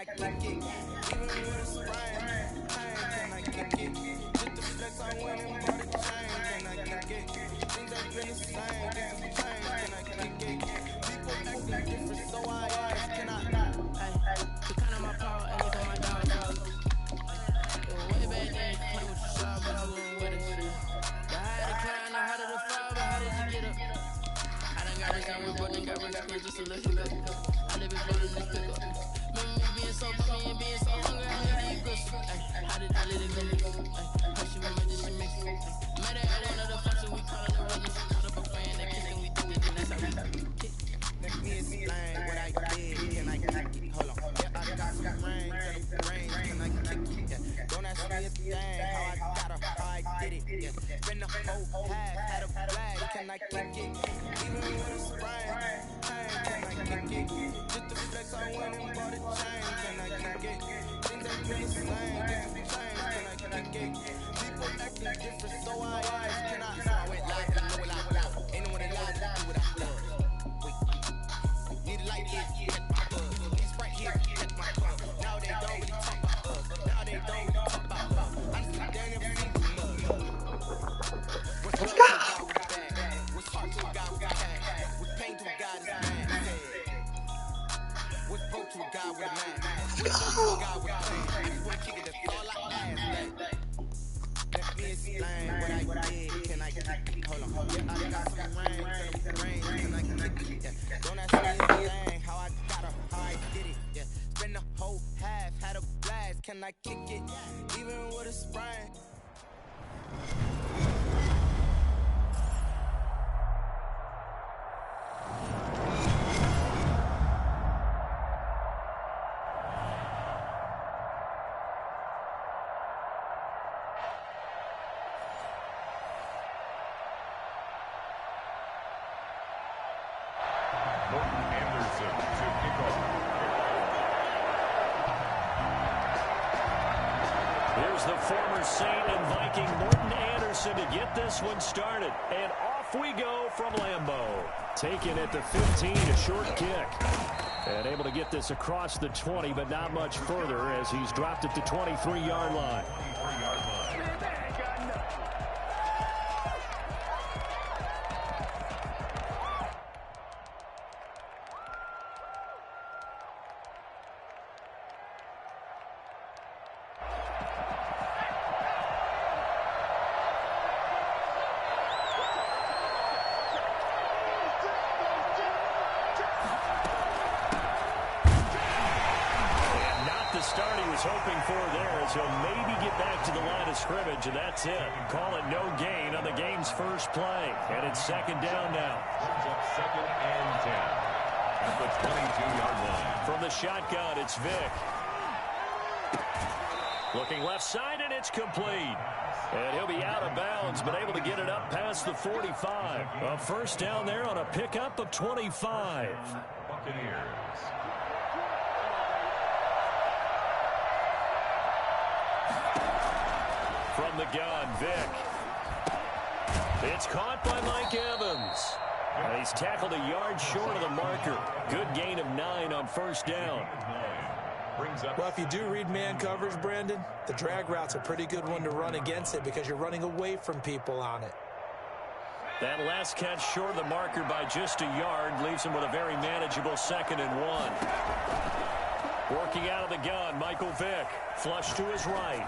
can I kick it? Even with a sprain, can I kick it? Just the flex, I went and bought a chain, can I kick it? Things ain't been the same, things have changed, can I kick it? People acting different, so I ask, can I? Hey, you kind of my power, and you my dog, way back then, you play with your shot, but you wasn't with us. The higher the climb, the harder the fall, but how did you get up? I done got rich, and we broke, got rich, quick, just a little bit. I live in front of this pickup. Remember me being so bummy and being so hungry, I need these goods. How did I let it go? How she remember this shit mix? Met her at one of the functions, we call it the rhythm. She called up a friend, that kiss, and we did it, and that's how we kick. Let me explain what I did, can I kick it? Hold on, yeah, I got some brains, and the brains, can I kick it? Yeah. Don't ask me a thing, how I got her, how I did it. Yeah. Been the whole half, had a flag, can I kick it? Even with a sprain, can I kick it? Just the flex, I went and bought a chain, can I kick it? Things ain't been the same, things have changed, can I kick it? People acting different, so I ask, can I? So I went live, you know what I want. Ain't no one alive to do what I love. Need a light here, catch my buzz. These right here, catch my club. Now they don't really talk about us. Now they don't really talk about us. Honestly, they ain't never seen too much. What's love to a guy with a bag? What's heart to a guy with a tag? What's pain to a guy that's mad? What's broke to a guy with a man? What's broke to a guy with a plan? I just wanna kick it, that's all I ask. Let me explain what I did. Can I kick it? Hold on. Yeah, I got some rain, can I kick it? Yeah. Don't ask me anything, how I got her, how I did it. Yeah. Spend the whole half, had a blast. Can I kick it? Even with a sprain. Here's the former Saint and Viking Morton Anderson to get this one started. And off we go from Lambeau. Taken at the 15, a short kick. And able to get this across the 20, but not much further as he's dropped at the 23-yard line. Hoping for there as he'll maybe get back to the line of scrimmage, and that's it. Call it no gain on the game's first play. And it's second down now. Second and 10 at the 22-yard line. From the shotgun, it's Vick. Looking left side, and it's complete. And he'll be out of bounds, but able to get it up past the 45. A first down there on a pickup of 25. Buccaneers. From the gun, Vick. It's caught by Mike Evans. And he's tackled a yard short of the marker. Good gain of 9 on first down. Well, if you do read man coverage, Brandon, the drag route's a pretty good one to run against it because you're running away from people on it. That last catch short of the marker by just a yard leaves him with a very manageable 2nd and 1. Working out of the gun, Michael Vick. Flush to his right.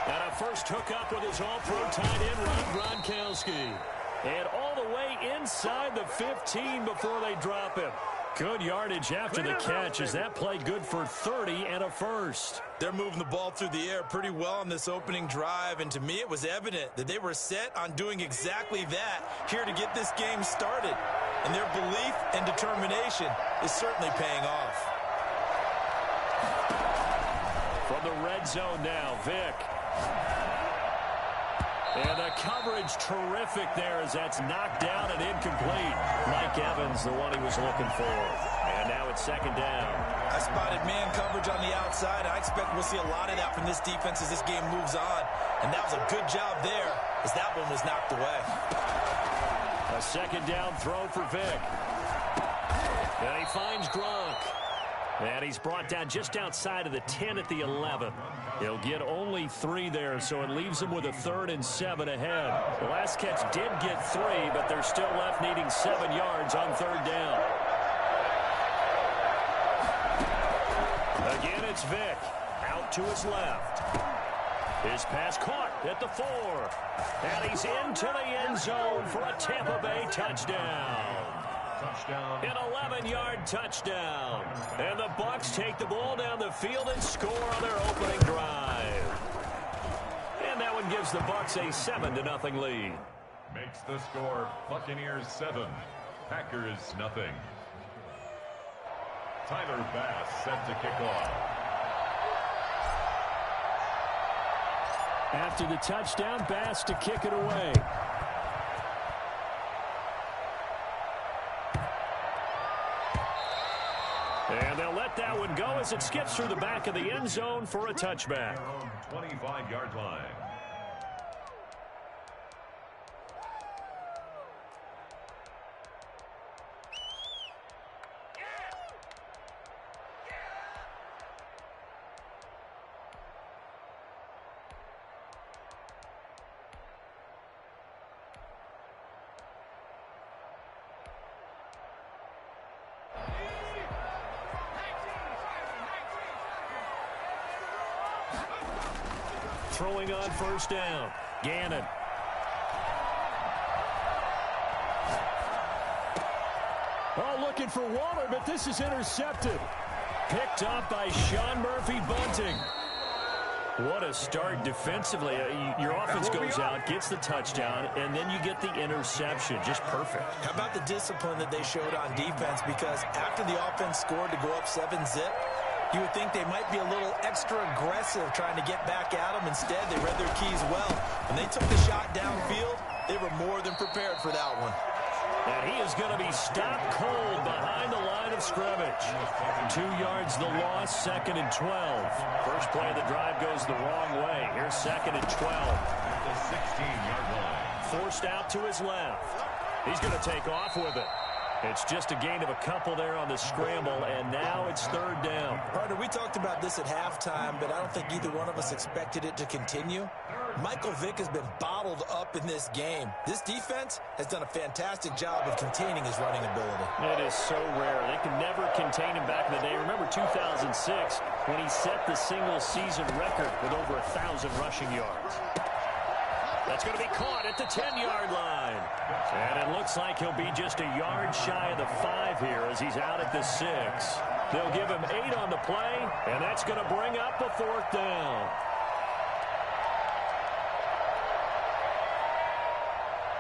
And a first hookup with his all-pro tight end, Rob Gronkowski. And all the way inside the 15 before they drop him. Good yardage after the catch as that play good for 30 and a first. They're moving the ball through the air pretty well on this opening drive, and to me it was evident that they were set on doing exactly that here to get this game started. And their belief and determination is certainly paying off. From the red zone now, Vick. And the coverage terrific there as that's knocked down and incomplete. Mike Evans, the one he was looking for. And now it's second down. I spotted man coverage on the outside. I expect we'll see a lot of that from this defense as this game moves on. And that was a good job there as that one was knocked away. A second down throw for Vick. And he finds Gronk. And he's brought down just outside of the 10 at the 11. He'll get only 3 there, so it leaves him with a 3rd and 7 ahead. The last catch did get 3, but they're still left needing 7 yards on 3rd down. Again, it's Vick. Out to his left. His pass caught at the 4. And he's into the end zone for a Tampa Bay touchdown. An 11-yard touchdown. And the Bucs take the ball down the field and score on their opening drive. And that one gives the Bucs a 7-0 lead. Makes the score Buccaneers 7, Packers nothing. Tyler Bass set to kick off. After the touchdown, Bass to kick it away. And they'll let that one go as it skips through the back of the end zone for a touchback. 25-yard line. Throwing on 1st down. Gannon. Oh, looking for Waller, but this is intercepted. Picked up by Sean Murphy-Bunting. What a start defensively. Your offense goes out, gets the touchdown, and then you get the interception. Just perfect. How about the discipline that they showed on defense? Because after the offense scored to go up 7-zip, you would think they might be a little extra aggressive trying to get back at them. Instead, they read their keys well. When they took the shot downfield, they were more than prepared for that one. And he is going to be stopped cold behind the line of scrimmage. 2 yards the loss, 2nd and 12. First play of the drive goes the wrong way. Here's 2nd and 12. The 16-yard line. Forced out to his left. He's going to take off with it. It's just a gain of a couple there on the scramble, and now it's 3rd down. Partner, we talked about this at halftime, but I don't think either one of us expected it to continue. Michael Vick has been bottled up in this game. This defense has done a fantastic job of containing his running ability. It is so rare. They could never contain him back in the day. Remember 2006 when he set the single-season record with over 1,000 rushing yards. That's going to be caught at the 10-yard line. And it looks like he'll be just a yard shy of the 5 here as he's out at the 6. They'll give him 8 on the play, and that's going to bring up a 4th down.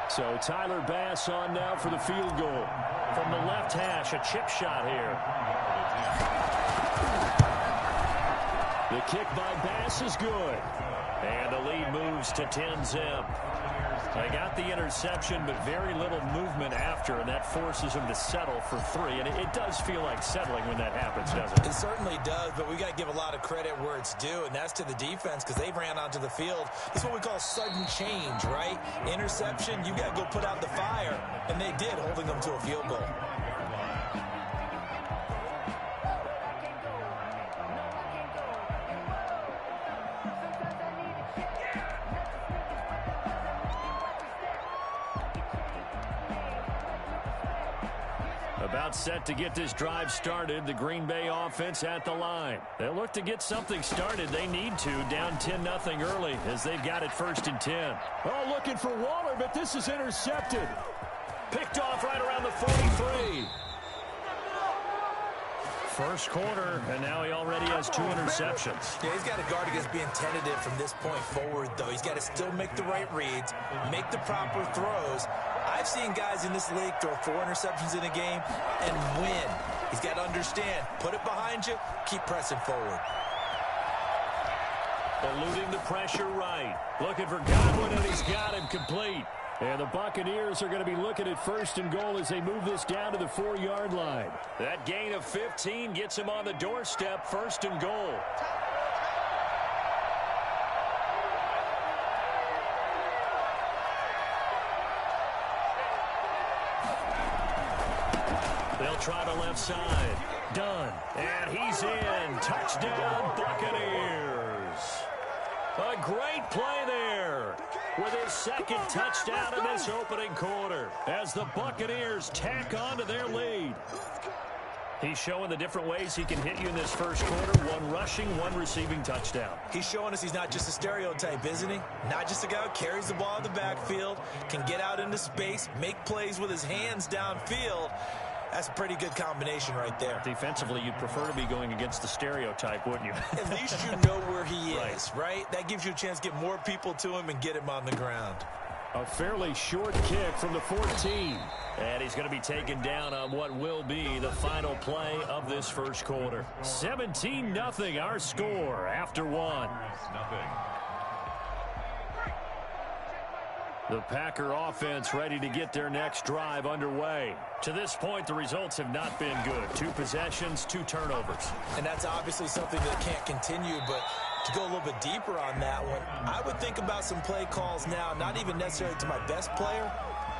So Tyler Bass on now for the field goal. From the left hash, a chip shot here. The kick by Bass is good. And the lead moves to 10-zip. They got the interception, but very little movement after, and that forces him to settle for 3. And it does feel like settling when that happens, doesn't it? It certainly does, but we got to give a lot of credit where it's due, and that's to the defense because they ran onto the field. It's what we call sudden change, right? Interception, you got to go put out the fire, and they did, holding them to a field goal. About set to get this drive started. The Green Bay offense at the line. They'll look to get something started. They need to. Down 10-0 early as they've got it 1st and 10. Oh, looking for Waller, but this is intercepted. Picked off right around the 43. First quarter, and now he already has 2 interceptions. Yeah, he's got to guard against being tentative from this point forward, though. He's got to still make the right reads, make the proper throws. I've seen guys in this league throw 4 interceptions in a game and win. He's got to understand, put it behind you, keep pressing forward. Eluding the pressure right. Looking for Godwin, and he's got him complete. And the Buccaneers are going to be looking at 1st and goal as they move this down to the 4-yard line. That gain of 15 gets him on the doorstep, 1st and goal. They'll try the left side. Done. And he's Touchdown, Buccaneers. A great play there with his second touchdown in this opening quarter as the Buccaneers tack on to their lead. He's showing the different ways he can hit you in this first quarter. One rushing, one receiving touchdown. He's showing us he's not just a stereotype, isn't he? Not just a guy who carries the ball in the backfield, can get out into space, make plays with his hands downfield. That's a pretty good combination right there. Defensively, you'd prefer to be going against the stereotype, wouldn't you? At least you know where he is, right? That gives you a chance to get more people to him and get him on the ground. A fairly short kick from the 14. And he's going to be taken down on what will be the final play of this first quarter. 17-0 our score after one. The Packer offense ready to get their next drive underway. To this point, the results have not been good. 2 possessions, 2 turnovers. And that's obviously something that can't continue, but to go a little bit deeper on that one, I would think about some play calls now, not even necessarily to my best player,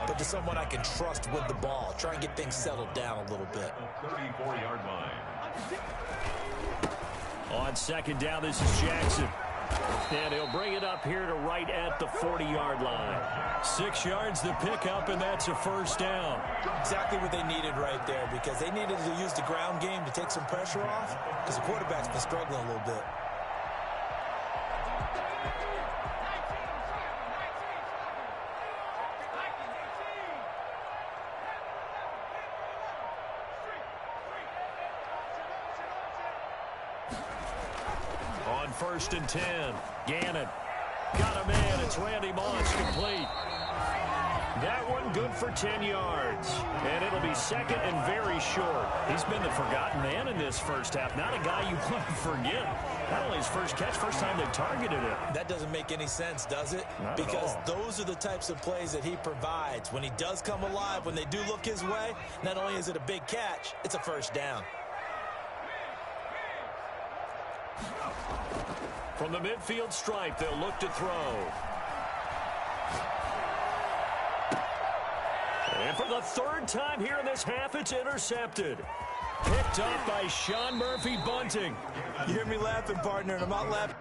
but to someone I can trust with the ball. Try and get things settled down a little bit. 34-yard line. On second down, this is Jackson. And he'll bring it up here to right at the 40-yard line. 6 yards to pick up, and that's a first down. Exactly what they needed right there, because they needed to use the ground game to take some pressure off, because the quarterback's been struggling a little bit. First and 10. Gannon. Got a man. It's Randy Moss complete. That one good for 10 yards. And it'll be second and very short. He's been the forgotten man in this first half. Not a guy you want to forget. Not only his first catch, first time they targeted him. That doesn't make any sense, does it? Not because at all. those are the types of plays that he provides. When he does come alive, when they do look his way, not only is it a big catch, it's a first down. From the midfield stripe, they'll look to throw. And for the third time here in this half, it's intercepted. Picked up by Sean Murphy-Bunting. You hear me laughing, partner, and I'm not laughing.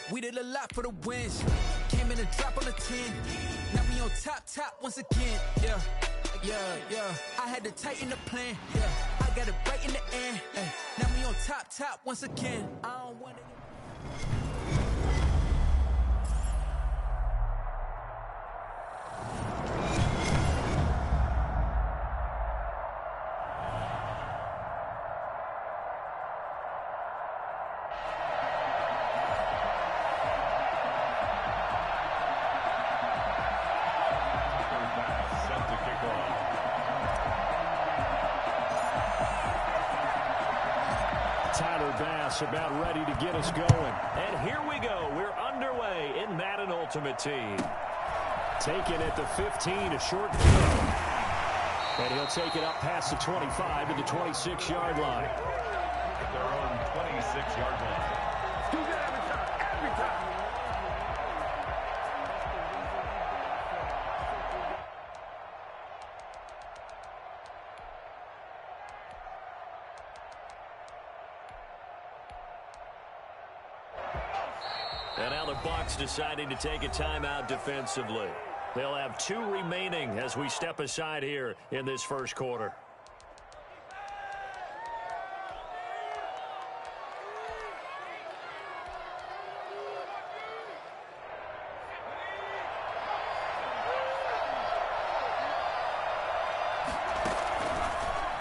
We did a lot for the wins. Came in a drop on the 10. Now we on top once again. Yeah. I had to tighten the plan. Yeah, I got it right in the end. Now we on top once again. I don't want it. About ready to get us going. And here we go. We're underway in Madden Ultimate Team. Taken at the 15, a short throw. And he'll take it up past the 25 to the 26-yard line. At their own 26-yard line. Do that every time. And now the Bucs deciding to take a timeout defensively. They'll have 2 remaining as we step aside here in this first quarter.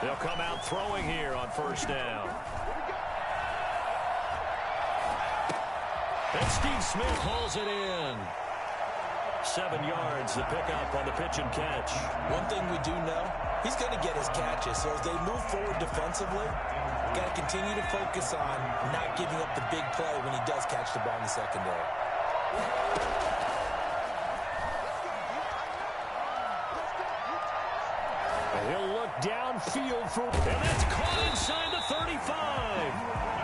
They'll come out throwing here on first down. And Steve Smith hauls it in. 7 yards, the pickup on the pitch and catch. One thing we do know, he's going to get his catches. So as they move forward defensively, got to continue to focus on not giving up the big play when he does catch the ball in the secondary. He'll look downfield for, and that's caught inside the 35.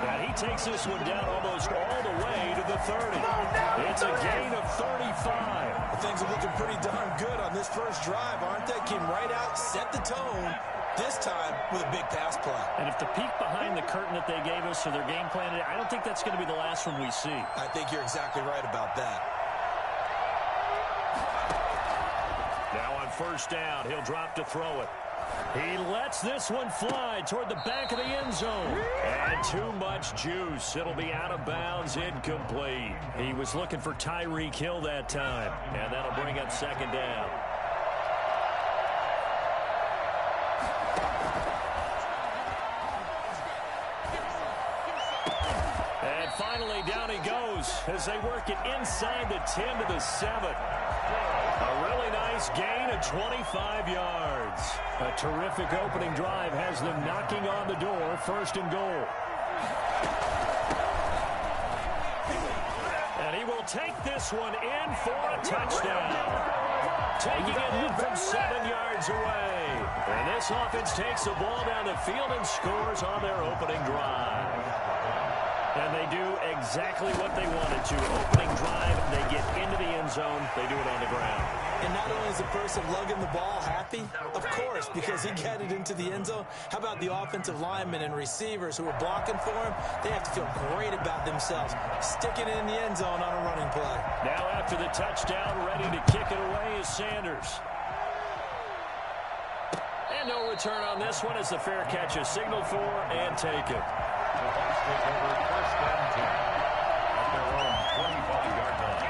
And he takes this one down almost all the way to the 30. It's a gain of 35. Well, things are looking pretty darn good on this first drive, aren't they? Came right out, set the tone, this time with a big pass play. And if the peek behind the curtain that they gave us or their game plan, I don't think that's going to be the last one we see. I think you're exactly right about that. Now on first down, he'll drop to throw it. He lets this one fly toward the back of the end zone. And too much juice. It'll be out of bounds, incomplete. He was looking for Tyreek Hill that time. And that'll bring up second down. And finally, down he goes as they work it inside the 10 to the 7. A really nice gain of 25 yards. A terrific opening drive has them knocking on the door, first and goal. And he will take this one in for a touchdown. Taking it in from 7 yards away. And this offense takes the ball down the field and scores on their opening drive. And they do exactly what they wanted to. Opening drive, they get into the end zone. They do it on the ground. And not only is the person lugging the ball happy, of course, because he got it into the end zone. How about the offensive linemen and receivers who are blocking for him? They have to feel great about themselves, sticking it in the end zone on a running play. Now after the touchdown, ready to kick it away is Sanders. And no return on this one as the fair catch is signaled for and taken. The Bucs take over first and 10 at their own 25-yard line.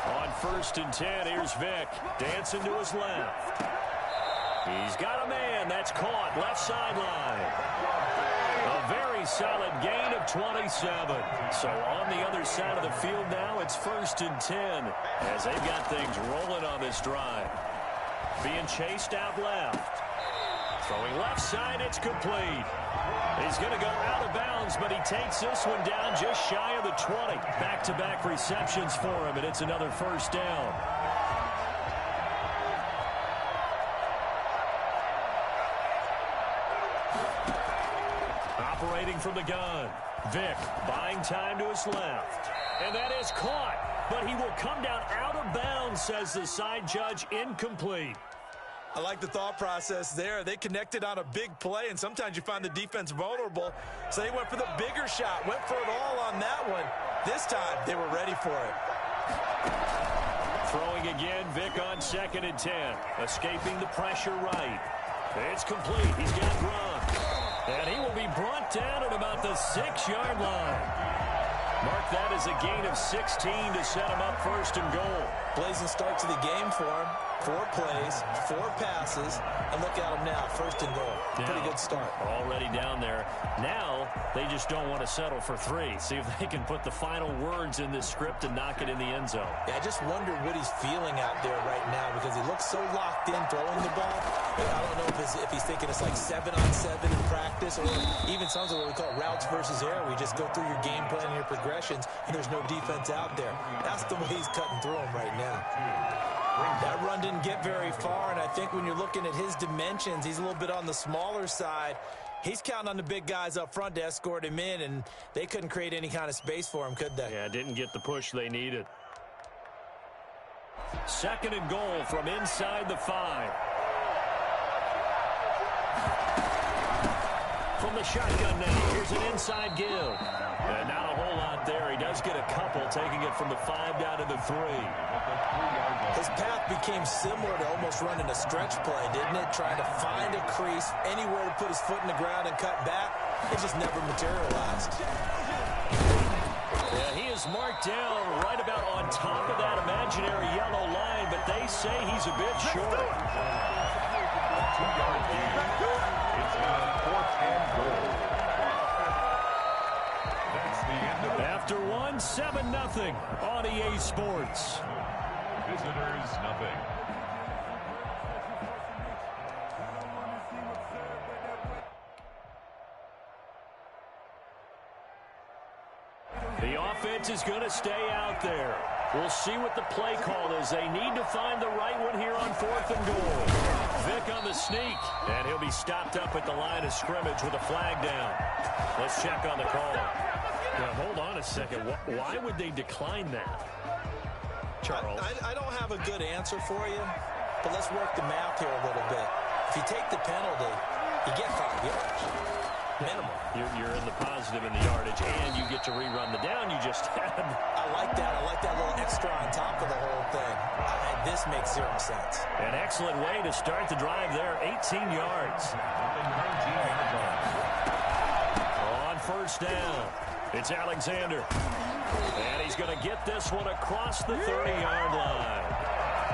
On first and 10, here's Vick. Dancing to his left. He's got a man. That's caught. Left sideline. A very solid gain of 27. So on the other side of the field now, it's first and 10 as they've got things rolling on this drive. Being chased out left. Throwing left side, it's complete. He's going to go out of bounds, but he takes this one down just shy of the 20. Back-to-back receptions for him, and it's another first down. Operating from the gun. Vick buying time to his left. And that is caught, but he will come down out of bounds, says the side judge, incomplete. I like the thought process there. They connected on a big play, and sometimes you find the defense vulnerable. So they went for the bigger shot, went for it all on that one. This time, they were ready for it. Throwing again, Vick on second and 10. Escaping the pressure right. It's complete. He's got run. And he will be brought down at about the 6-yard line. Mark that as a gain of 16 to set him up first and goal. Blazing start to the game for him. 4 plays, 4 passes, and look at him now, first and goal. Pretty good start. Already down there. Now, they just don't want to settle for 3. See if they can put the final words in this script and knock it in the end zone. Yeah, I just wonder what he's feeling out there right now because he looks so locked in throwing the ball. But I don't know if he's thinking it's like 7-on-7 in practice or even something what we call routes versus air. We just go through your game plan and your progressions, and there's no defense out there. That's the way he's cutting through them right now. That run didn't get very far, and I think when you're looking at his dimensions, he's a little bit on the smaller side. He's counting on the big guys up front to escort him in, and they couldn't create any kind of space for him, could they? Yeah, didn't get the push they needed. Second and goal from inside the 5. From the shotgun now, here's an inside give. And not a whole lot there. He does get a couple, taking it from the 5 down to the 3. His path became similar to almost running a stretch play, didn't it? Trying to find a crease, anywhere to put his foot in the ground and cut back. It just never materialized. Yeah, he is marked down right about on top of that imaginary yellow line, but they say he's a bit short. 2-yard gain. It's now 4th and goal. That's the end of it. After one, 7-0 on EA Sports. Visitors, nothing. The offense is going to stay out there. We'll see what the play call is. They need to find the right one here on 4th and goal. Vic on the sneak, and he'll be stopped up at the line of scrimmage with a flag down. Let's check on the call. Now, hold on a second. Why would they decline that? Charles? I don't have a good answer for you, but let's work the math here a little bit. If you take the penalty, you get 5 yards. Minimum. You're in the positive in the yardage, and you get to rerun the down you just had. I like that. I like that little extra on top of the whole thing. This makes 0 sense. An excellent way to start the drive there. 18 yards. On 1st down, it's Alexander. And he's going to get this one across the 30-yard line.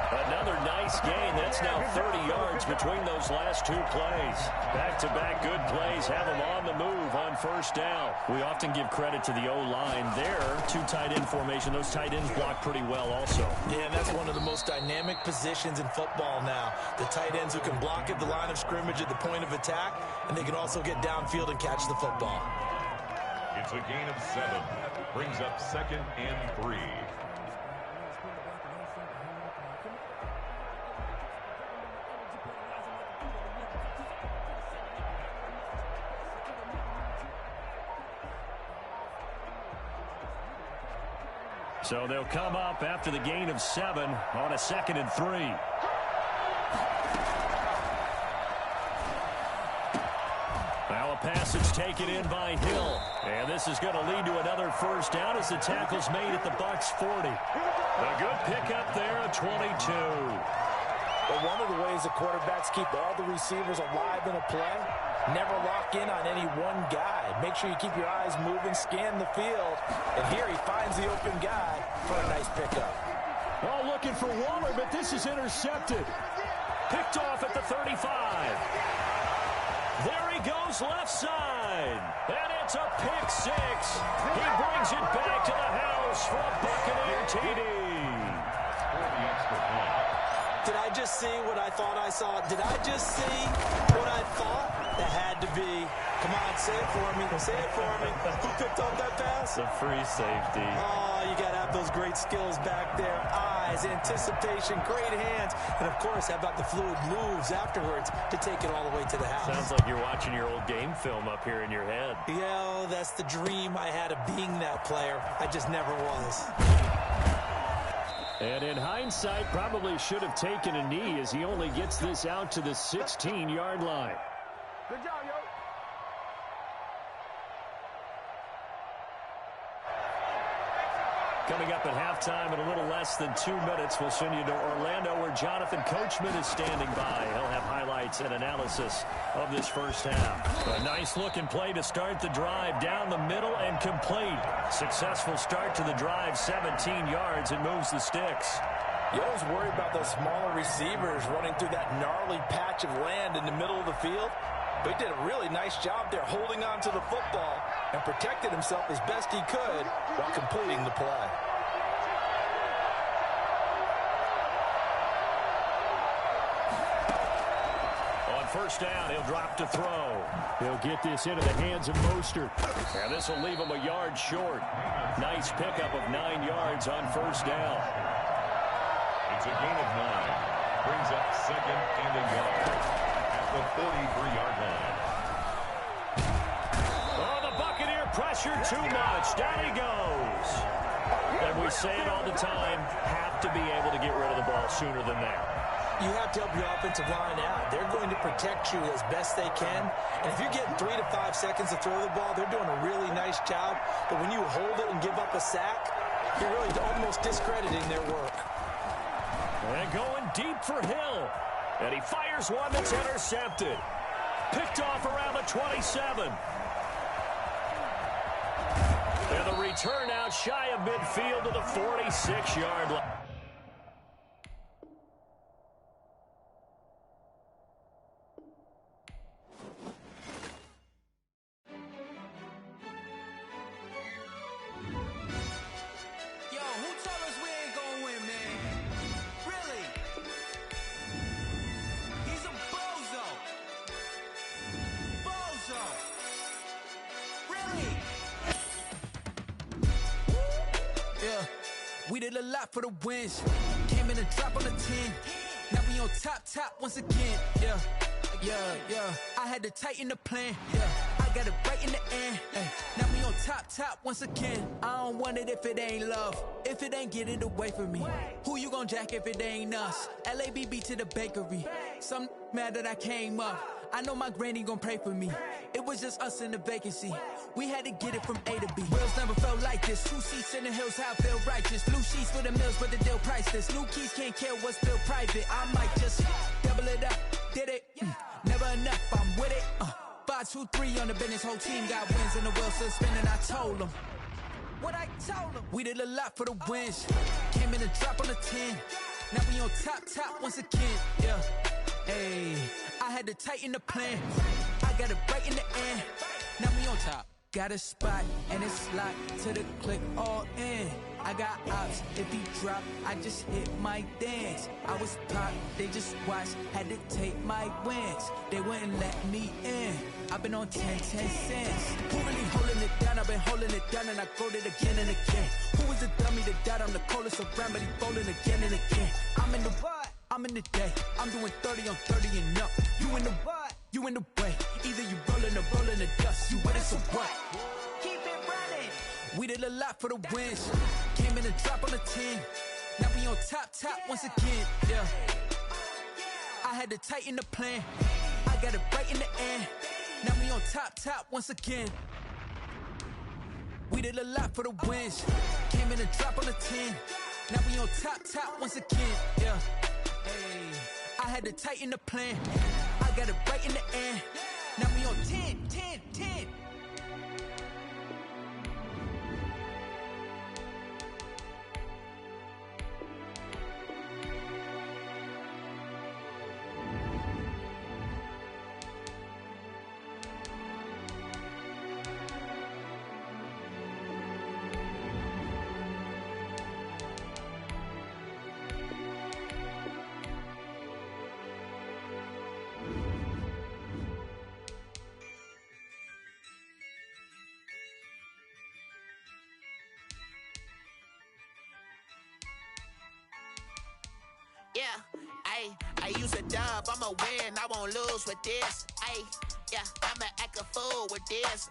Another nice gain. That's now 30 yards between those last 2 plays. Back-to-back good plays have them on the move on 1st down. We often give credit to the O-line there. 2 tight end formation. Those tight ends block pretty well also. Yeah, and that's one of the most dynamic positions in football now. The tight ends who can block at the line of scrimmage at the point of attack, and they can also get downfield and catch the football. It's a gain of 7. Brings up 2nd and 3. So they'll come up after the gain of 7 on a 2nd and 3. Now a passage taken in by Hill. And this is going to lead to another 1st down as the tackle's made at the Bucs 40. A good pickup there at 22. But one of the ways the quarterbacks keep all the receivers alive in a play, never lock in on any one guy. Make sure you keep your eyes moving, scan the field. And here he finds the open guy for a nice pickup. Oh, looking for Waller, but this is intercepted. Picked off at the 35. There he goes left side. And it's a pick 6. He brings it back to the house for a Buccaneer TD. Did I just see what I thought I saw? Did I just see what I thought? That had to be. Come on, say it for me. Say it for me. Who picked up that pass? The free safety. Oh, you got to have those great skills back there. Eyes, anticipation, great hands. And, of course, how about the fluid moves afterwards to take it all the way to the house? Sounds like you're watching your old game film up here in your head. Yeah, that's the dream I had of being that player. I just never was. And in hindsight, probably should have taken a knee as he only gets this out to the 16-yard line. Good job, yo. Coming up at halftime in a little less than 2 minutes, we'll send you to Orlando where Jonathan Coachman is standing by. He'll have highlights and analysis of this 1st half. A nice-looking play to start the drive down the middle and complete. Successful start to the drive, 17 yards, and moves the sticks. You always worry about those smaller receivers running through that gnarly patch of land in the middle of the field. But he did a really nice job there holding on to the football and protected himself as best he could while completing the play. On 1st down, he'll drop to throw. He'll get this into the hands of Mostert. And this will leave him a yard short. Nice pickup of 9 yards on 1st down. It's a gain of 9. Brings up 2nd and a yard at the 43-yard line. Oh, the Buccaneer pressure too much. Down he goes. And we say it all the time, have to be able to get rid of the ball sooner than that. You have to help your offensive line out. They're going to protect you as best they can. And if you're getting 3 to 5 seconds to throw the ball, they're doing a really nice job. But when you hold it and give up a sack, you're really almost discrediting their work. And going deep for Hill. And he fires one that's intercepted. Picked off around the 27. And the return out shy of midfield to the 46-yard line. yeah. We did a lot for the wins. Came in and drop on the 10. Now we on top once again, yeah. Yeah. I had to tighten the plan, yeah. I got it right in the end, ay. Now we on top once again. I don't want it if it ain't love. If it ain't, get it away from me. Who you gon' jack if it ain't us? LABB to the bakery. Some mad that I came up. I know my granny gon' pray for me. It was just us in the vacancy. We had to get it from A to B. Wheels never felt like this. 2 seats in the hills, how I feel righteous. Blue sheets for the mills, but the deal priceless. New keys can't care what's still private. I might just double it up. Did it? Never enough, I'm with it. 5, 2, 3 on the business. Whole team got wins and the wheels still spinning. I told them what I told them. We did a lot for the wins. Came in and drop on the 10. Now we on top once again, yeah. Hey, I had to tighten the plan. I got it right in the end. Now we on top. Got a spot and it's locked to the click all in. I got ops, if he drop, I just hit my dance. I was popped, they just watched, had to take my wins. They wouldn't let me in. I've been on 10 cents. Who really holding it down? I've been holding it down and I quote it again and again. Who was the dummy that died on the coldest around, but he folding again and again. I'm in the what? I'm in the day. I'm doing 30 on 30 and up. You in the what? You in the way. Either you rolling or rolling the dust. You with it, so what? Keep it running. We did a lot for the wins. Came in and drop on the 10. Now we on top once again, yeah. I had to tighten the plan. I got it right in the end. Now we on top once again. We did a lot for the wins. Came in and drop on the 10. Now we on top once again, yeah. Hey, I had to tighten the plan. I got it right in the end. Now we on 10. Yeah, I use a dub, I'ma win, I won't lose with this. Yeah, I'ma act a fool with this.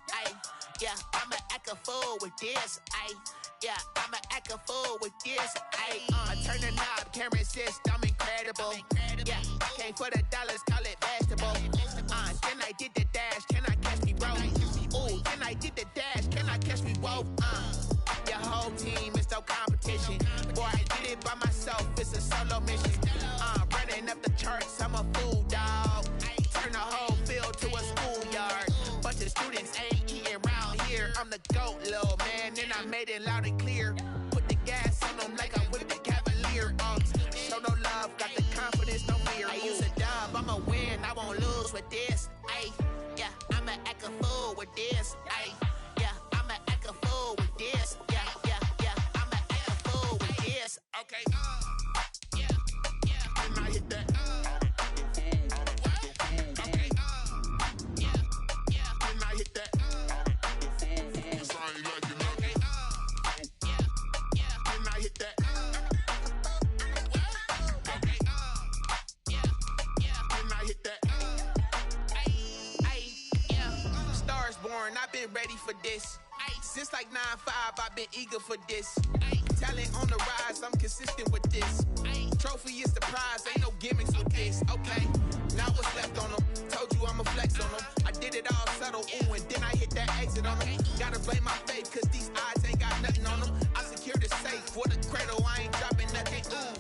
Yeah, I'ma act a fool with this. Yeah, I'ma act a fool with this. I turn the knob, camera assist, I'm incredible. Yeah, came for the dollars, call it vegetable. Then I did the dash, can I catch me, bro? Ooh, then I did the dash, can I catch me, whoa? Your whole team is no competition. Boy, I did it by myself, it's a solo mission. Running up the charts, I'm a fool, dog. Turn the whole field to a schoolyard. Bunch of students ain't eating around here. I'm the GOAT, little man, and I made it loud and clear. Put the gas on them like I'm with the Cavalier. Show no love, got the confidence, no fear. I use a dub, I'ma win, I won't lose with this. Yeah, I'ma act a fool with this. Yeah, I'ma act a fool with this. Yeah, I'ma act a fool with this. Okay, and I hit that. Okay, and I hit that. Cause I ain't like it, okay, and I hit that. Okay, and I hit that. Yeah, Stars born, I've been ready for this. Since like 9-5, I've been eager for this. Talent on the rise, I'm consistent with this. Trophy is the prize, ain't no gimmicks with this. Okay, now what's left on them? Told you I'ma flex on them. I did it all subtle, ooh, and then I hit that exit on them. Gotta blame my faith, cause these odds ain't got nothing on them. I secured the safe for the cradle, I ain't dropping nothing, ooh.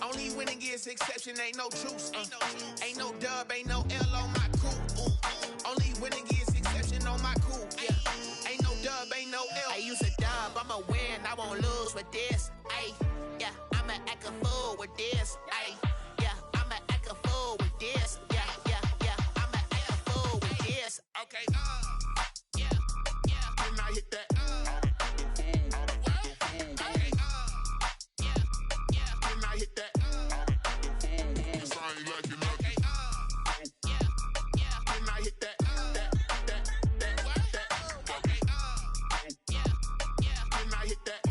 Only winning is exception, ain't no truce. Ain't no dub, ain't no L on my crew. Only winning is exception on my crew, yeah. Ain't no dub, ain't no L. I use a dub, I'ma win, I won't lose with this. Yeah, I'ma act a fool with this. Yeah, I'ma act a fool with this. Yeah, I'ma act a fool with this. Okay, and I hit that. Okay, and I hit that. Cause I ain't like it, okay, and I hit that. Okay, and I hit that.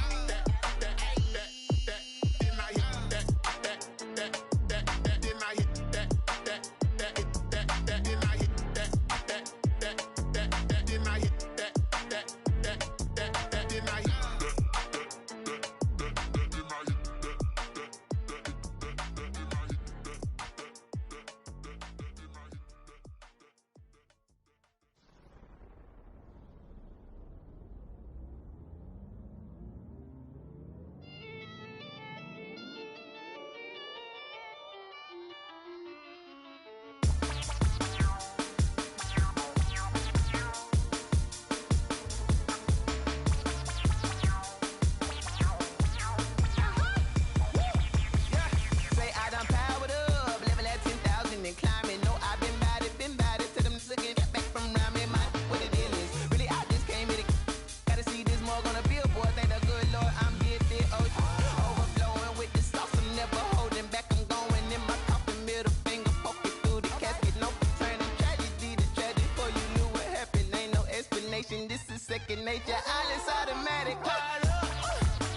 nature, all is automatic. Caught up.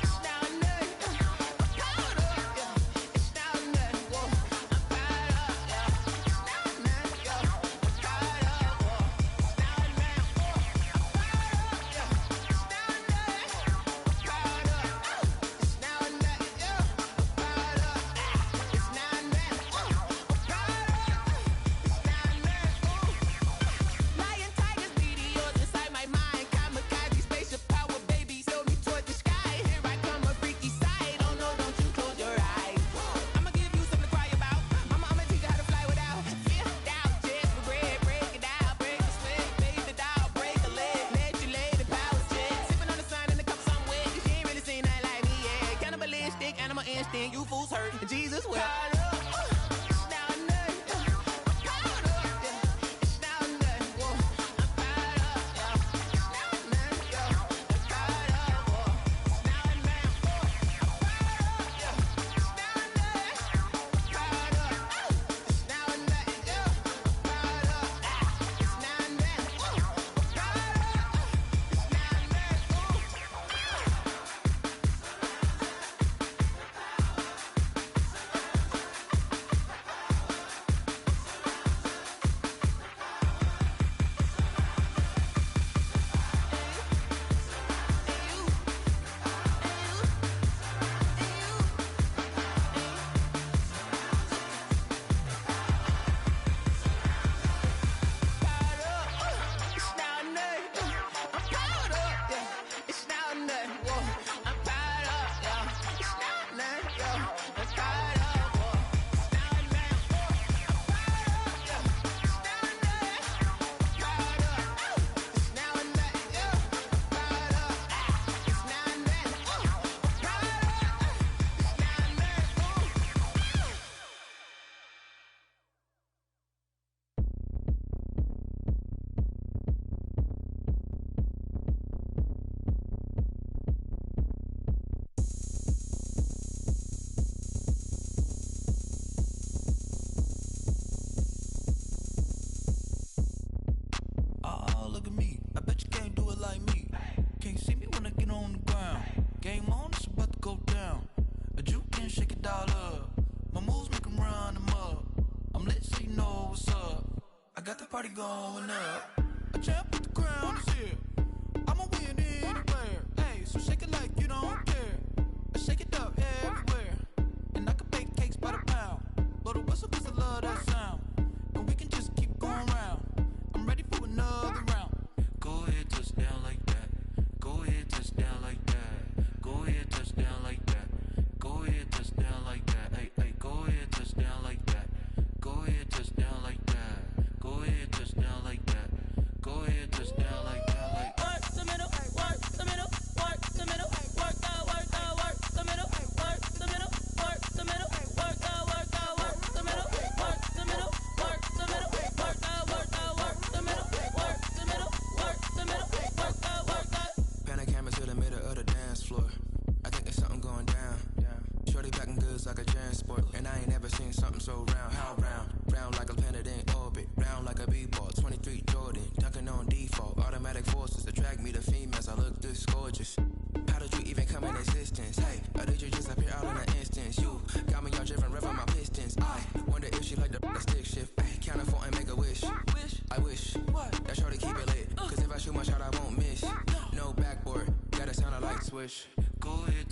It's now nothing. Caught up. Yeah. It's now nothing. Whoa. I'm caught up. Yeah. It's now nothing. Yeah. I'm caught up. Whoa. It's now nothing. Whoa. I'm caught up. Yeah. It's now nothing. I'm caught up. It's now nothing. Yeah. I'm caught up. It's now nothing. I'm caught up. It's now nothing. Lion, tigers, meteors inside my mind. Kamikaze, spaceship power, baby, sail me toward the sky. Here I come, a freaky side. Oh no, don't you close your eyes. I'ma give you something to cry about. I'ma teach you how to fly without fear, doubt, just regret. Break it out, break the sweat, fade it out, break a leg, let you lay the power check. Sipping on the sun in the cup somewhere, 'cause she ain't really seen nothing like me yet. Cannibalistic, animal instinct, you fools hurt. Jesus wept. It's now nothing. I'm caught up. Yeah. It's now nothing. Whoa. I'm caught up. Yeah. It's now nothing. Yeah. I'm caught up. Whoa. It's now nothing. Whoa. I'm caught up. Yeah. It's now nothing. I'm caught up. It's now nothing. Yeah. I'm caught up. It's now nothing. Whoa. I'm caught up. It's now It's now nothing. I'm caught up. Yeah. It's now nothing. Whoa. I'm caught up. Yeah. It's now nothing. Yeah. I'm caught up. Whoa. It's now nothing. Whoa. I'm caught up. Yeah. It's now nothing. I'm caught up. It's now nothing. Yeah. I'm caught up. It's now nothing. Whoa. I'm caught up. It's now nothing. Whoa. Oh, look at me. I bet you can't do it like me. Can't see me when I get on the ground. Game on, it's about to go down. A juke can shake it all up. My moves make 'em run them up. I'm lit so you know what's up. I got the party going up. A champ with the crown is here. I'ma win anywhere. Hey, so shake it like you don't care. I shake it up everywhere. And I can bake cakes by the pound. Blow the whistle 'cause I love that sound. And we can just keep going round. I'm ready for another round. Go ahead, touch down like that. Go ahead, touch down like that. Go ahead, touch down like that. Go ahead, touch down like that. Hey, hey, go ahead, touch down like that. Go ahead, touch down like that. Go ahead, touch down like that. Go ahead, touch down like that. Like Work the middle, work the middle, work the middle, work the middle, work the middle, work the middle, work the middle, work the middle, work the middle, work the middle, work the middle, work the middle, work the. Pan a camera to the middle of the dance floor. I think there's something going down. Shorty backing goods like a transport. And I ain't never seen something so round. How round? Round like a planet in orbit. Round like a b-ball. 23 Jordan. Dunking on default. Automatic forces attract me to females. I look this gorgeous. How did you even come in existence? Hey, or did you just appear out in an instance? You got me all driven, revving my pistons. I wonder if she like the stick shift. Ay, count a 4 and make a wish. I wish that shorty keep it lit. 'Cause if I shoot my shot, I won't miss. No backboard, gotta sound a light switch. go ahead,